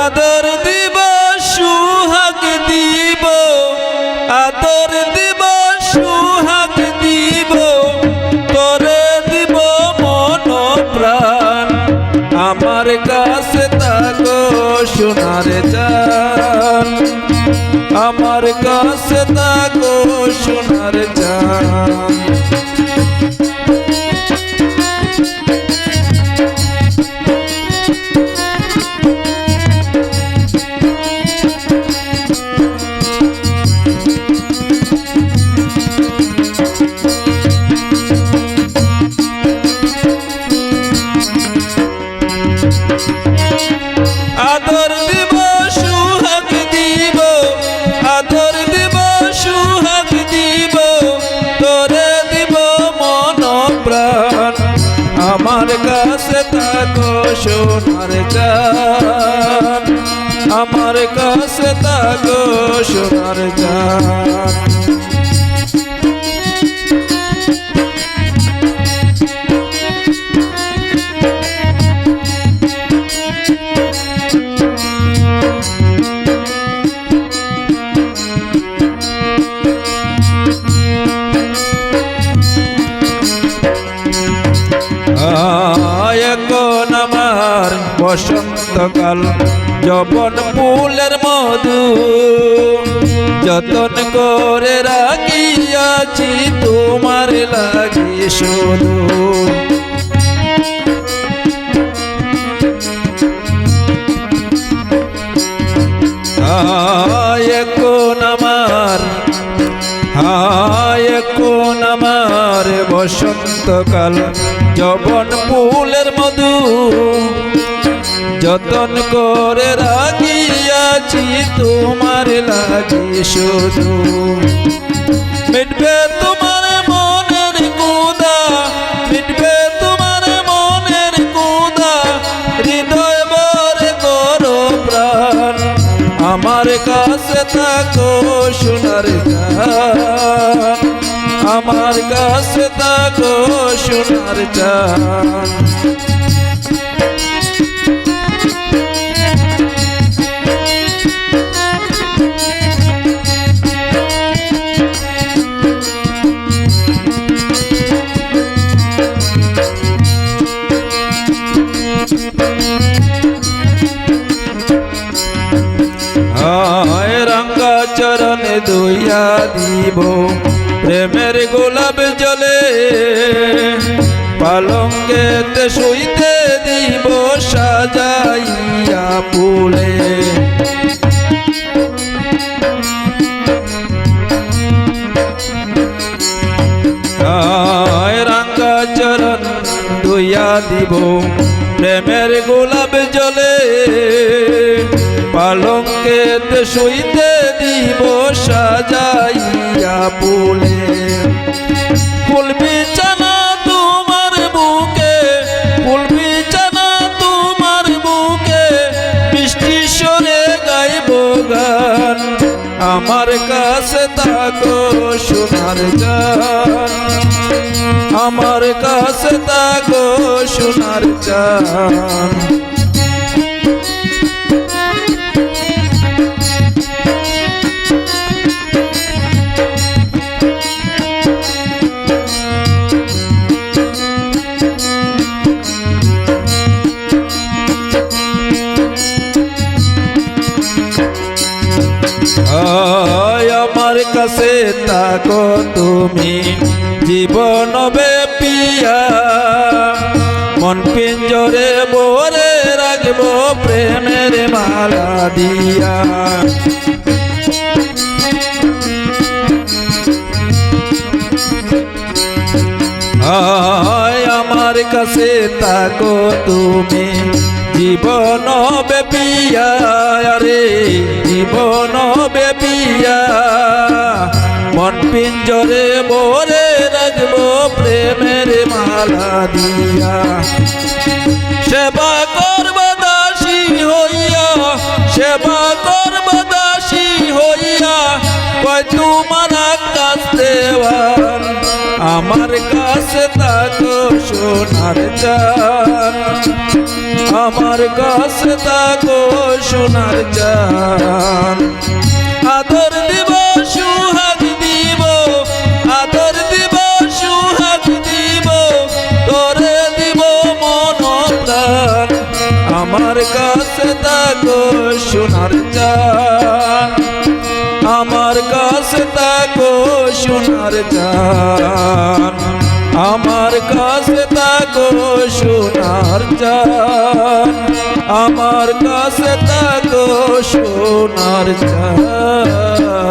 আদর দিব সুহাগ দিব, আদর দিব সুহাগ দিব, তোরে দিব মন প্রাণ। আমার কাছে থাকো সোনার জান, আমার কাছে থাকো সোনার জান। আদর দিব সুহাগ দিব, আদর দিব সুহাগ দিব, তোরে দিব মন প্রাণ। আমার কাছে থাকো সোনার জান, আমার কাছে থাকো সোনার জান। এখন আমার বসন্তকাল, যবন ফুলের মধু, যতন করে রাখিয়াছি তোমার লাগি শুধু। এখন আমার, এখন আমার বসন্তকাল, যবন ফুলের মধু, যতন করে রাখিয়াছি তোমার লাগি শুধু। মিটবে তোমার মনের কুদা, মিটবে তোমার মনের কুদা, হৃদয় ভরে করো প্রাণ। আমার কাছে থাকো সোনার জান, আমার কাছে থাকো সোনার জান। রঙ্গা চরণে দইয়া দিব প্রেমের গোলাপ জলে, পালঙ্কেতে শুইতে দিব সাজাইয়া ফুলে। রঙ্গা চরণ দইয়া দিব প্রেমের গোলাপ জলে, পালঙ্কেতে শুইতে দিব সাজাইয়া ফুলে। ফুল বিছানা তোমার বুকে, ফুল বিছানা তোমার বুকে, বৃষ্টি সরে গাইব গান। আমার কাছে থাকো সোনার জান, আমার কাছে থাকো সোনার জান। আমার কাছে থাকো তুমি জীবন ব্যাপিয়া, মন পিঞ্জরে ভরে রাখবো প্রেমের মালা দিয়া। আমার কাছে থাকো তুমি জীবন ব্যাপিয়া, রে জীবন ব্যাপিয়া, মন পিঞ্জরে ভরে রাখবো প্রেমের মালা দিয়া। সেবা করব দাসী হইয়া, সেবা করব দাসী হইয়া, কয় তোমার আকাশ দেওয়ান। আমার কাছে থাকো সোনার জান, আমার কাছে থাকো সোনার চান আদর দিব সুহাগ দিব আদর দিব সুহাগ দিব তোরে দিব মন প্রাণ আমার কাছে থাকো সোনার চান আমার কাছে থাকো সোনার চান আমার কাছে থাকো সোনার চান আমার কাছে থাকো সোনার চান